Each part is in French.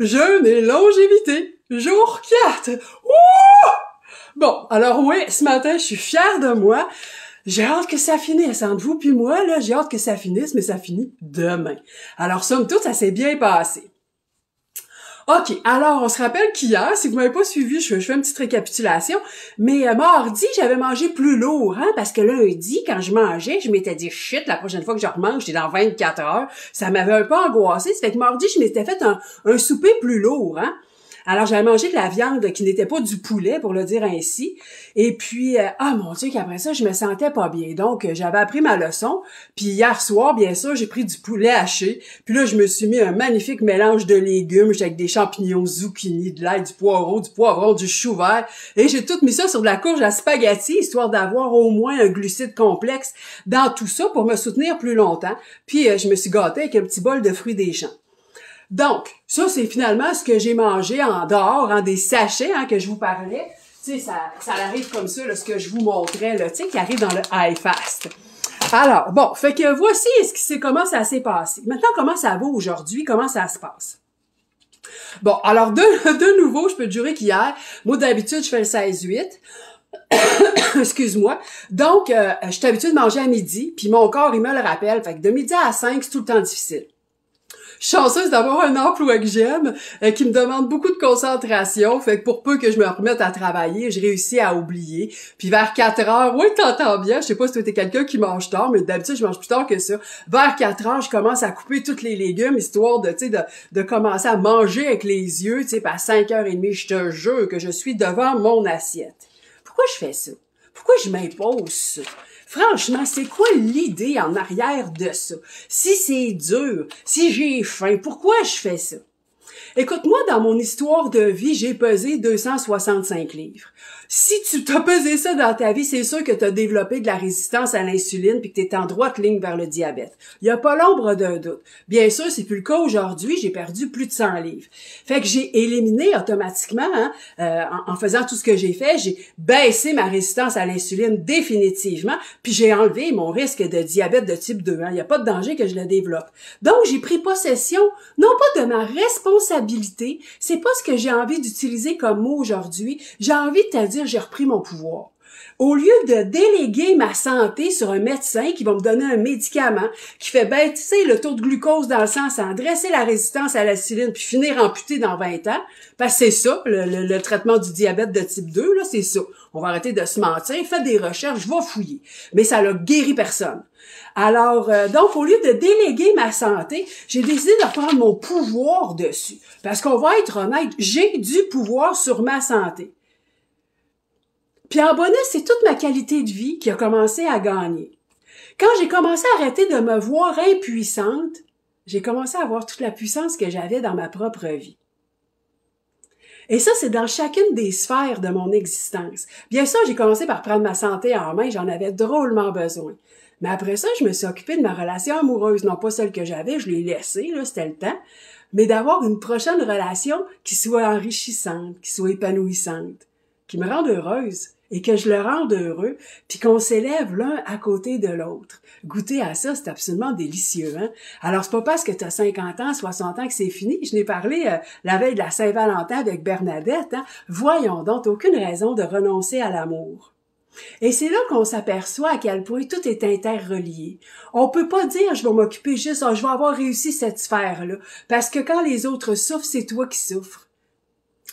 Jeûne et longévité, jour 4. Ouh! Bon, alors oui, ce matin, je suis fière de moi. J'ai hâte que ça finisse. Entre vous puis moi, là, j'ai hâte que ça finisse, mais ça finit demain. Alors, somme toute, ça s'est bien passé. OK, alors on se rappelle qu'hier, si vous m'avez pas suivi, je fais une petite récapitulation, mais mardi, j'avais mangé plus lourd, hein, parce que lundi, quand je mangeais, je m'étais dit, shit, la prochaine fois que je remange, c'est dans 24 heures. Ça m'avait un peu angoissé, ça fait que mardi, je m'étais fait un souper plus lourd, hein. Alors, j'avais mangé de la viande qui n'était pas du poulet, pour le dire ainsi. Et puis, mon Dieu, qu'après ça, je me sentais pas bien. Donc, j'avais appris ma leçon. Puis hier soir, bien sûr, j'ai pris du poulet haché. Puis là, je me suis mis un magnifique mélange de légumes avec des champignons, zucchini, de l'ail, du poireau, du poivron, du chou vert. Et j'ai tout mis ça sur de la courge à spaghetti, histoire d'avoir au moins un glucide complexe dans tout ça pour me soutenir plus longtemps. Puis, je me suis gâtée avec un petit bol de fruits des champs. Donc, ça, c'est finalement ce que j'ai mangé en dehors, en des sachets, hein, que je vous parlais. Tu sais, ça arrive comme ça, là, ce que je vous montrais, là, tu sais, qui arrive dans le iFast. Alors, bon, fait que voici comment ça s'est passé. Maintenant, comment ça va aujourd'hui, comment ça se passe. Bon, alors, de nouveau, je peux te jurer qu'hier, moi, d'habitude, je fais le 16-8. Excuse-moi. Donc, je suis habituée de manger à midi, puis mon corps, il me le rappelle. Fait que de midi à 5, c'est tout le temps difficile. Je suis chanceuse d'avoir un emploi que j'aime, qui me demande beaucoup de concentration. Fait que pour peu que je me remette à travailler, je réussis à oublier. Puis vers 4 heures, oui, t'entends bien, je sais pas si toi t'es quelqu'un qui mange tard, mais d'habitude, je mange plus tard que ça. Vers 4 heures, je commence à couper tous les légumes, histoire de, tu sais, de commencer à manger avec les yeux, tu sais, puis à 5h30, je te jure que je suis devant mon assiette. Pourquoi je fais ça? Pourquoi je m'impose ça? Franchement, c'est quoi l'idée en arrière de ça? Si c'est dur, si j'ai faim, pourquoi je fais ça? Écoute, moi, dans mon histoire de vie, j'ai pesé 265 livres. Si tu t'as pesé ça dans ta vie, c'est sûr que tu as développé de la résistance à l'insuline puis que tu es en droite ligne vers le diabète. Il n'y a pas l'ombre d'un doute. Bien sûr, c'est plus le cas aujourd'hui, j'ai perdu plus de 100 livres. Fait que j'ai éliminé automatiquement, en faisant tout ce que j'ai fait, j'ai baissé ma résistance à l'insuline définitivement, puis j'ai enlevé mon risque de diabète de type 2. Il n'y a pas de danger que je le développe. Donc, j'ai pris possession, non pas de ma responsabilité, c'est pas ce que j'ai envie d'utiliser comme mot aujourd'hui, j'ai envie de te dire j'ai repris mon pouvoir. Au lieu de déléguer ma santé sur un médecin qui va me donner un médicament qui fait baisser le taux de glucose dans le sang sans dresser la résistance à l'insuline puis finir amputé dans 20 ans, parce que c'est ça, le traitement du diabète de type 2, là, c'est ça. On va arrêter de se mentir, faites des recherches, va fouiller. Mais ça n'a guéri personne. Alors, donc, au lieu de déléguer ma santé, j'ai décidé de prendre mon pouvoir dessus. Parce qu'on va être honnête, j'ai du pouvoir sur ma santé. Puis en bonus, c'est toute ma qualité de vie qui a commencé à gagner. Quand j'ai commencé à arrêter de me voir impuissante, j'ai commencé à voir toute la puissance que j'avais dans ma propre vie. Et ça, c'est dans chacune des sphères de mon existence. Bien sûr, j'ai commencé par prendre ma santé en main, j'en avais drôlement besoin. Mais après ça, je me suis occupée de ma relation amoureuse, non pas celle que j'avais, je l'ai laissée, là, c'était le temps, mais d'avoir une prochaine relation qui soit enrichissante, qui soit épanouissante, qui me rende heureuse. Et que je le rende heureux, puis qu'on s'élève l'un à côté de l'autre. Goûter à ça, c'est absolument délicieux, hein? Alors, c'est pas parce que tu as 50 ans, 60 ans que c'est fini. Je n'ai parlé la veille de la Saint-Valentin avec Bernadette, hein? Voyons donc, aucune raison de renoncer à l'amour. Et c'est là qu'on s'aperçoit à quel point tout est interrelié. On peut pas dire, je vais m'occuper juste, je vais avoir réussi cette sphère-là, parce que quand les autres souffrent, c'est toi qui souffres.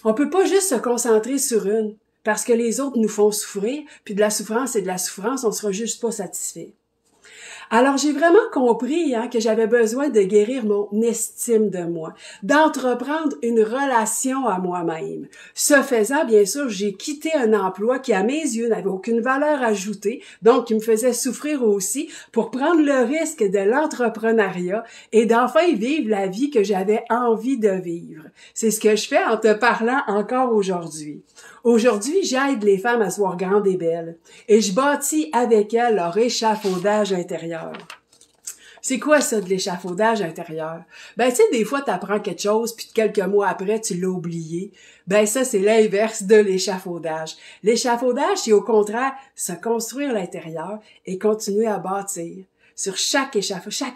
On peut pas juste se concentrer sur une. Parce que les autres nous font souffrir, puis de la souffrance et de la souffrance, on sera juste pas satisfait. Alors, j'ai vraiment compris que j'avais besoin de guérir mon estime de moi, d'entreprendre une relation à moi-même. Ce faisant, bien sûr, j'ai quitté un emploi qui, à mes yeux, n'avait aucune valeur ajoutée, donc qui me faisait souffrir aussi, pour prendre le risque de l'entrepreneuriat et d'enfin vivre la vie que j'avais envie de vivre. C'est ce que je fais en te parlant encore aujourd'hui. Aujourd'hui, j'aide les femmes à se voir grandes et belles et je bâtis avec elles leur échafaudage intérieur. C'est quoi ça de l'échafaudage intérieur? Ben, tu sais, des fois, tu apprends quelque chose, puis quelques mois après, tu l'as oublié. Ben, ça, c'est l'inverse de l'échafaudage. L'échafaudage, c'est au contraire se construire l'intérieur et continuer à bâtir. sur chaque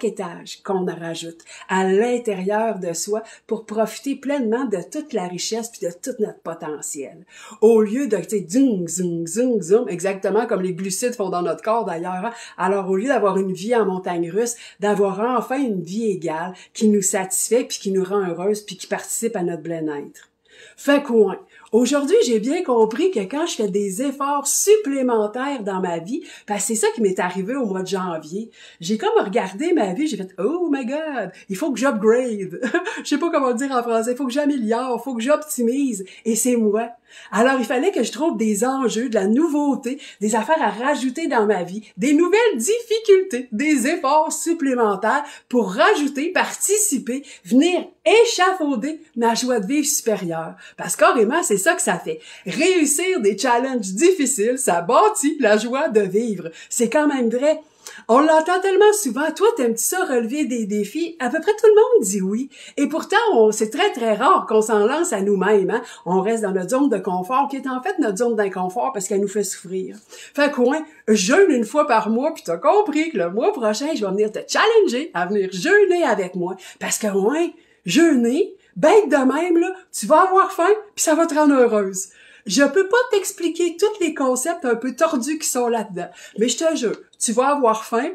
étage qu'on rajoute à l'intérieur de soi pour profiter pleinement de toute la richesse puis de tout notre potentiel. Au lieu de, tu sais, zoom, zoom, zoom, zoom, exactement comme les glucides font dans notre corps d'ailleurs. Hein? Alors, au lieu d'avoir une vie en montagne russe, d'avoir enfin une vie égale qui nous satisfait puis qui nous rend heureuse puis qui participe à notre bien-être. Fait quoi? Aujourd'hui, j'ai bien compris que quand je fais des efforts supplémentaires dans ma vie, parce que c'est ça qui m'est arrivé au mois de janvier, j'ai comme regardé ma vie, j'ai fait « Oh my God, il faut que j'upgrade! » Je sais pas comment dire en français, il faut que j'améliore, il faut que j'optimise, et c'est moi. Alors, il fallait que je trouve des enjeux, de la nouveauté, des affaires à rajouter dans ma vie, des nouvelles difficultés, des efforts supplémentaires pour rajouter, participer, venir échafauder ma joie de vivre supérieure. Parce que carrément, c'est ça que ça fait. Réussir des challenges difficiles, ça bâtit la joie de vivre. C'est quand même vrai. On l'entend tellement souvent. Toi, t'aimes-tu ça relever des défis? À peu près tout le monde dit oui. Et pourtant, c'est très, très rare qu'on s'en lance à nous-mêmes. Hein? On reste dans notre zone de confort, qui est en fait notre zone d'inconfort parce qu'elle nous fait souffrir. Fait quoi? Jeûne une fois par mois, puis t'as compris que le mois prochain, je vais venir te challenger à venir jeûner avec moi. Parce que, ouais, jeûner, bête de même, là, tu vas avoir faim, puis ça va te rendre heureuse. Je peux pas t'expliquer tous les concepts un peu tordus qui sont là-dedans, mais je te jure, tu vas avoir faim,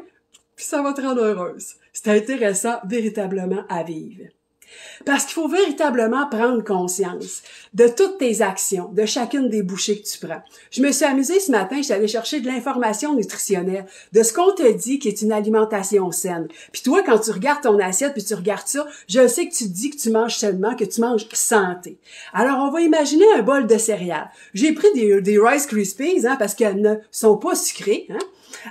puis ça va te rendre heureuse. C'est intéressant, véritablement, à vivre. Parce qu'il faut véritablement prendre conscience de toutes tes actions, de chacune des bouchées que tu prends. Je me suis amusée ce matin, je suis allée chercher de l'information nutritionnelle, de ce qu'on te dit qui est une alimentation saine. Puis toi, quand tu regardes ton assiette, puis tu regardes ça, je sais que tu te dis que tu manges sainement, que tu manges santé. Alors, on va imaginer un bol de céréales. J'ai pris des Rice Krispies, hein, parce qu'elles ne sont pas sucrées, hein.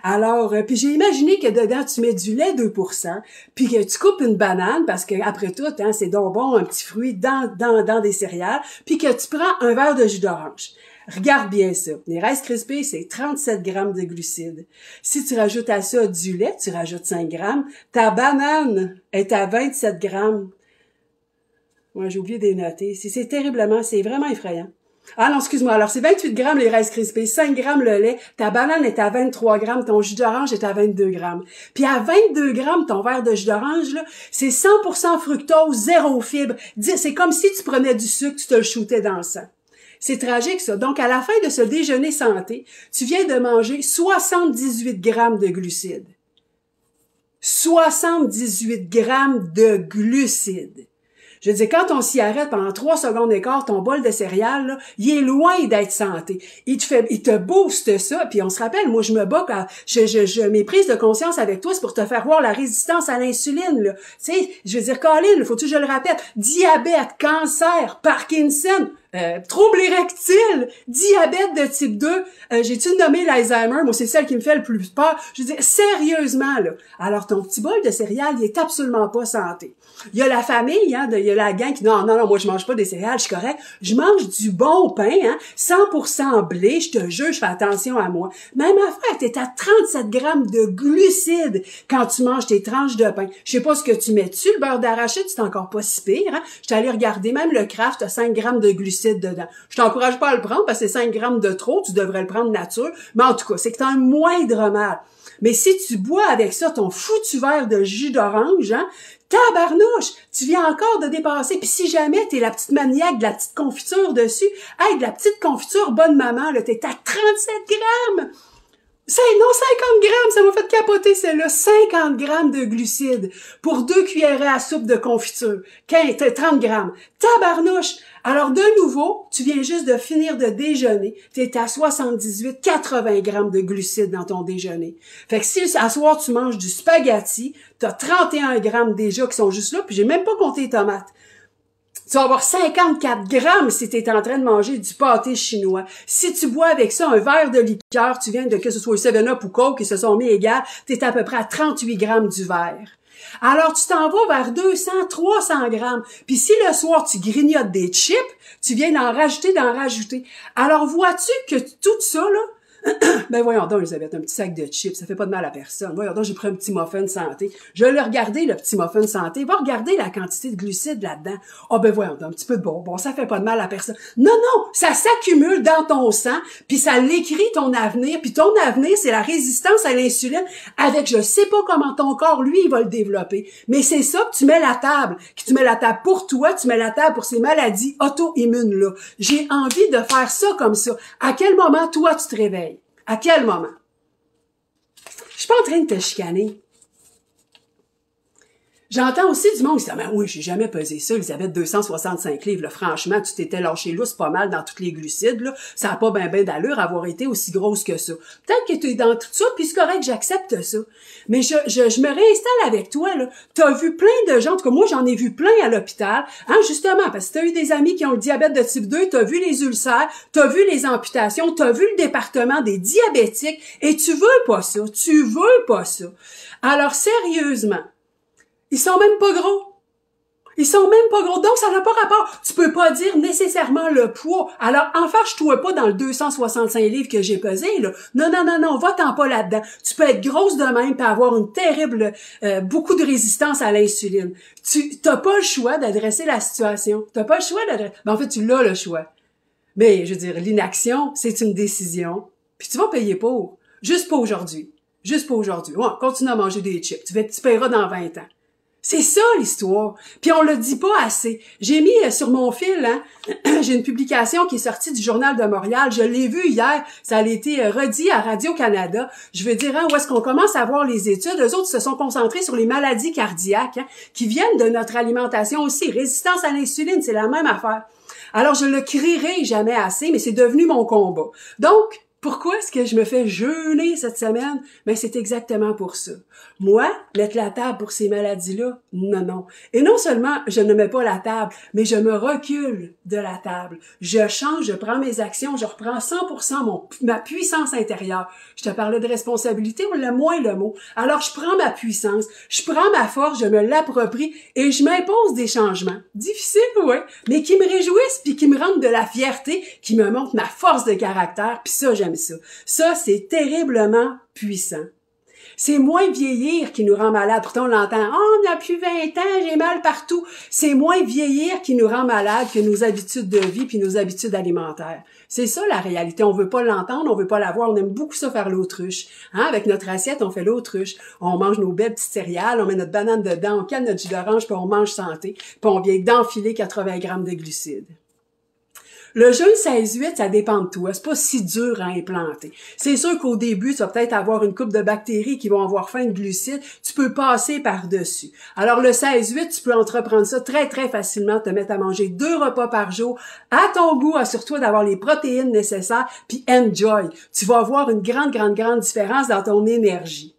Alors, puis j'ai imaginé que dedans, tu mets du lait 2%, puis que tu coupes une banane, parce que après tout, hein, c'est donc bon, un petit fruit dans des céréales, puis que tu prends un verre de jus d'orange. Regarde bien ça. Les Rice Krispies, c'est 37 grammes de glucides. Si tu rajoutes à ça du lait, tu rajoutes 5 grammes, ta banane est à 27 grammes. Ouais, j'ai oublié de les noter. C'est terriblement, c'est vraiment effrayant. Ah non, excuse-moi. Alors, c'est 28 grammes les Rice Krispies, 5 grammes le lait, ta banane est à 23 grammes, ton jus d'orange est à 22 grammes. Puis à 22 grammes, ton verre de jus d'orange, là, c'est 100% fructose, zéro fibre. C'est comme si tu prenais du sucre, tu te le shootais dans le sang. C'est tragique, ça. Donc, à la fin de ce déjeuner santé, tu viens de manger 78 grammes de glucides. 78 grammes de glucides. Je dis, quand on s'y arrête pendant 3 secondes et quart, ton bol de céréales, là, il est loin d'être santé. Il te booste ça, puis on se rappelle, moi, je me bats quand mes prises de conscience avec toi, c'est pour te faire voir la résistance à l'insuline, là. Tu sais, je veux dire, Colin, faut-tu que je le répète? Diabète, cancer, Parkinson, troubles érectiles, diabète de type 2, j'ai-tu nommé l'Alzheimer? Moi, c'est celle qui me fait le plus peur. Je veux dire, sérieusement, là. Alors, ton petit bol de céréales, il est absolument pas santé. Il y a la famille, hein, il y a la gang qui dit non, moi je mange pas des céréales, je suis correct. Je mange du bon pain, hein, 100% blé, je te jure, je fais attention à moi. Même affaire, t'es à 37 grammes de glucides quand tu manges tes tranches de pain. Je sais pas ce que tu mets dessus, le beurre d'arachide, c'est encore pas si pire, hein. Je suis allée regarder, même le Kraft, t'as 5 grammes de glucides dedans. Je t'encourage pas à le prendre parce que c'est 5 grammes de trop, tu devrais le prendre nature. Mais en tout cas, c'est que t'as un moindre mal. Mais si tu bois avec ça ton foutu verre de jus d'orange, hein, tabarnouche, tu viens encore de dépasser. Puis si jamais t'es la petite maniaque de la petite confiture dessus, hey, de la petite confiture bonne maman, là, t'es à 37 grammes. Non, 50 grammes, ça m'a fait capoter celle-là. 50 grammes de glucides pour 2 cuillerées à soupe de confiture. 30 grammes. Tabarnouche! Alors, de nouveau, tu viens juste de finir de déjeuner. Tu es à 78, 80 grammes de glucides dans ton déjeuner. Fait que si à soir, tu manges du spaghetti, tu as 31 grammes déjà qui sont juste là, puis j'ai même pas compté les tomates. Tu vas avoir 54 grammes si tu es en train de manger du pâté chinois. Si tu bois avec ça un verre de liqueur, tu viens de que ce soit 7-Up ou Coke, qui se sont mis égales, tu es à peu près à 38 grammes du verre. Alors, tu t'en vas vers 200, 300 grammes. Puis si le soir, tu grignotes des chips, tu viens d'en rajouter. Alors, vois-tu que tout ça, là, Ben voyons donc, Elisabeth, un petit sac de chips, ça fait pas de mal à personne. Voyons donc, j'ai pris un petit muffin santé. Je vais le regarder, le petit muffin santé. Va regarder la quantité de glucides là-dedans. Ah ben voyons donc, un petit peu de bonbon, ça fait pas de mal à personne. Non, non, ça s'accumule dans ton sang, puis ça l'écrit ton avenir, puis ton avenir, c'est la résistance à l'insuline avec je sais pas comment ton corps, lui, il va le développer. Mais c'est ça que tu mets la table. Que tu mets la table pour toi, tu mets la table pour ces maladies auto-immunes-là. J'ai envie de faire ça comme ça. À quel moment, toi, tu te réveilles? À quel moment? Je suis pas en train de te chicaner. J'entends aussi du monde qui dit « Ben oui, j'ai jamais pesé ça, Elisabeth, 265 livres. Là, franchement, tu t'étais lâché lousse pas mal dans tous les glucides. Là. Ça n'a pas ben d'allure avoir été aussi grosse que ça. Peut-être que tu es dans tout ça, puis c'est correct, j'accepte ça. Mais je me réinstalle avec toi. Tu as vu plein de gens, en tout cas moi, j'en ai vu plein à l'hôpital, hein, justement, parce que tu as eu des amis qui ont le diabète de type 2, tu as vu les ulcères, tu as vu les amputations, tu as vu le département des diabétiques, et tu veux pas ça. Tu veux pas ça. Alors, sérieusement, ils sont même pas gros. Ils sont même pas gros. Donc, ça n'a pas rapport. Tu peux pas dire nécessairement le poids. Alors, enfarge-toi pas dans le 265 livres que j'ai pesé, là. Non, non, non, non, va-t'en pas là-dedans. Tu peux être grosse de même et avoir une terrible, beaucoup de résistance à l'insuline. Tu t'as pas le choix d'adresser la situation. T'as pas le choix d'adresser. Ben, en fait, tu l'as le choix. Mais, je veux dire, l'inaction, c'est une décision. Puis tu vas payer pour. Juste pas aujourd'hui. Juste pas aujourd'hui. Ouais, continue à manger des chips. Tu paieras dans 20 ans. C'est ça l'histoire. Puis on le dit pas assez. J'ai mis sur mon fil, hein, j'ai une publication qui est sortie du Journal de Montréal. Je l'ai vue hier. Ça a été redit à Radio-Canada. Je veux dire, hein, où est-ce qu'on commence à voir les études? Eux autres se sont concentrés sur les maladies cardiaques, hein, qui viennent de notre alimentation aussi. Résistance à l'insuline, c'est la même affaire. Alors je le crierai jamais assez, mais c'est devenu mon combat. Donc, pourquoi est-ce que je me fais jeûner cette semaine? Ben, c'est exactement pour ça. Moi, mettre la table pour ces maladies-là, non, non. Et non seulement je ne mets pas la table, mais je me recule de la table. Je change, je prends mes actions, je reprends 100% ma puissance intérieure. Je te parlais de responsabilité, on l'a moins le mot. Alors, je prends ma puissance, je prends ma force, je me l'approprie et je m'impose des changements. Difficiles, ouais, mais qui me réjouissent puis qui me rendent de la fierté, qui me montrent ma force de caractère, puis ça, j'aime ça. Ça, c'est terriblement puissant. C'est moins vieillir qui nous rend malade. Pourtant, on l'entend. « Oh, il n'y a plus 20 ans, j'ai mal partout. » C'est moins vieillir qui nous rend malade que nos habitudes de vie puis nos habitudes alimentaires. C'est ça, la réalité. On veut pas l'entendre, on veut pas la voir. On aime beaucoup ça faire l'autruche. Hein? Avec notre assiette, on fait l'autruche. On mange nos belles petites céréales, on met notre banane dedans, on cale notre jus d'orange, puis on mange santé. Puis on vient d'enfiler 80 grammes de glucides. Le jeûne 16-8, ça dépend de toi. C'est pas si dur à implanter. C'est sûr qu'au début, tu vas peut-être avoir une couple de bactéries qui vont avoir faim de glucides. Tu peux passer par-dessus. Alors, le 16-8, tu peux entreprendre ça très, très facilement, te mettre à manger 2 repas par jour, à ton goût, assure-toi d'avoir les protéines nécessaires, puis enjoy. Tu vas avoir une grande, grande, grande différence dans ton énergie.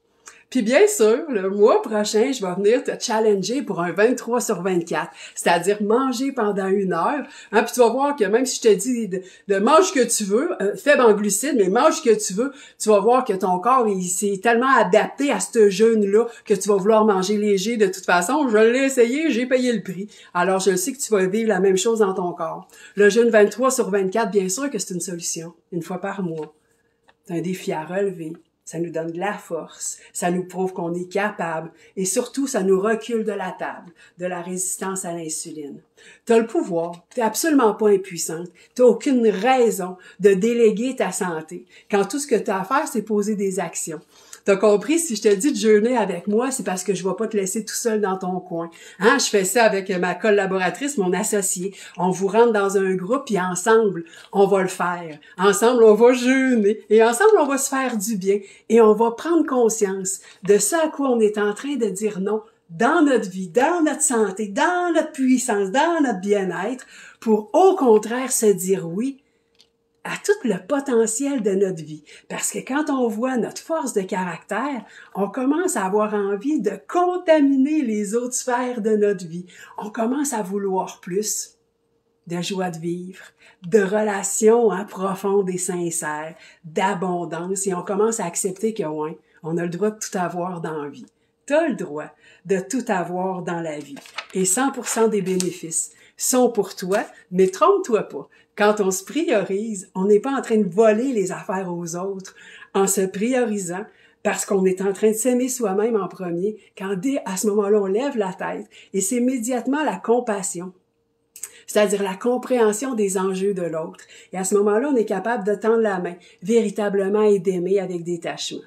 Puis bien sûr, le mois prochain, je vais venir te challenger pour un 23 sur 24, c'est-à-dire manger pendant 1 heure. Hein, puis tu vas voir que même si je te dis de mange ce que tu veux, faible en glucides, mais mange ce que tu veux, tu vas voir que ton corps, il s'est tellement adapté à ce jeûne-là que tu vas vouloir manger léger de toute façon. Je l'ai essayé, j'ai payé le prix. Alors, je sais que tu vas vivre la même chose dans ton corps. Le jeûne 23 sur 24, bien sûr que c'est une solution, 1 fois par mois. C'est un défi à relever. Ça nous donne de la force, ça nous prouve qu'on est capable et surtout, ça nous recule de la table, de la résistance à l'insuline. Tu as le pouvoir, tu n'es absolument pas impuissante, tu n'as aucune raison de déléguer ta santé quand tout ce que tu as à faire, c'est poser des actions. T'as compris, si je te dis de jeûner avec moi, c'est parce que je vais pas te laisser tout seul dans ton coin. Hein? Je fais ça avec ma collaboratrice, mon associé. On vous rentre dans un groupe et ensemble, on va le faire. Ensemble, on va jeûner et ensemble, on va se faire du bien et on va prendre conscience de ce à quoi on est en train de dire non dans notre vie, dans notre santé, dans notre puissance, dans notre bien-être, pour au contraire se dire oui à tout le potentiel de notre vie. Parce que quand on voit notre force de caractère, on commence à avoir envie de contaminer les autres sphères de notre vie. On commence à vouloir plus de joie de vivre, de relations profondes et sincères, d'abondance, et on commence à accepter que, ouais, on a le droit de tout avoir dans la vie. Tu as le droit de tout avoir dans la vie. Et 100% des bénéfices sont pour toi, mais trompe-toi pas. Quand on se priorise, on n'est pas en train de voler les affaires aux autres en se priorisant parce qu'on est en train de s'aimer soi-même en premier. Quand à ce moment-là, on lève la tête et c'est immédiatement la compassion, c'est-à-dire la compréhension des enjeux de l'autre. Et à ce moment-là, on est capable de tendre la main véritablement et d'aimer avec détachement.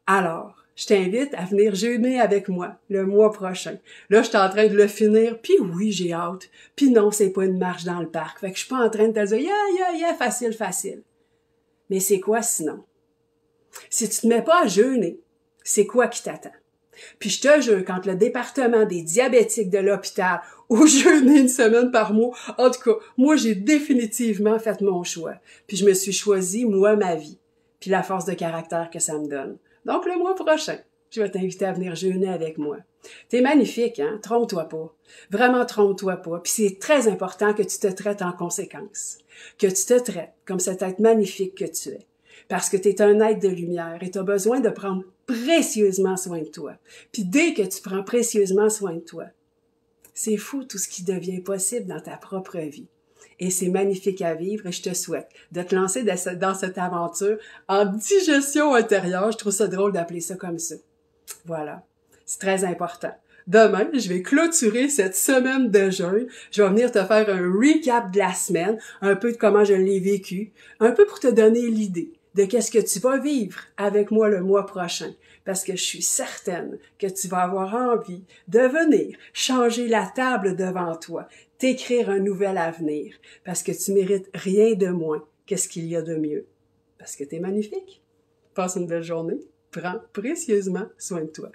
Alors, je t'invite à venir jeûner avec moi le mois prochain. Là, je suis en train de le finir, puis oui, j'ai hâte. Puis non, c'est pas une marche dans le parc. Fait que je suis pas en train de te dire « yeah, facile, facile ». Mais c'est quoi sinon? Si tu te mets pas à jeûner, c'est quoi qui t'attend? Puis je te jure, quand le département des diabétiques de l'hôpital ou jeûner une semaine par mois, en tout cas, moi, j'ai définitivement fait mon choix. Puis je me suis choisi, moi, ma vie. Puis la force de caractère que ça me donne. Donc, le mois prochain, je vais t'inviter à venir jeûner avec moi. T'es magnifique, hein? Trompe-toi pas. Vraiment, trompe-toi pas. Puis c'est très important que tu te traites en conséquence. Que tu te traites comme cet être magnifique que tu es. Parce que tu es un être de lumière et tu as besoin de prendre précieusement soin de toi. Puis dès que tu prends précieusement soin de toi, c'est fou tout ce qui devient possible dans ta propre vie. Et c'est magnifique à vivre et je te souhaite de te lancer dans cette aventure en digestion intérieure. Je trouve ça drôle d'appeler ça comme ça. Voilà, c'est très important. Demain, je vais clôturer cette semaine de jeûne. Je vais venir te faire un recap de la semaine, un peu de comment je l'ai vécu, un peu pour te donner l'idée de qu'est-ce que tu vas vivre avec moi le mois prochain. Parce que je suis certaine que tu vas avoir envie de venir changer la table devant toi, t'écrire un nouvel avenir, parce que tu mérites rien de moins que ce qu'il y a de mieux. Parce que tu es magnifique. Passe une belle journée. Prends précieusement soin de toi.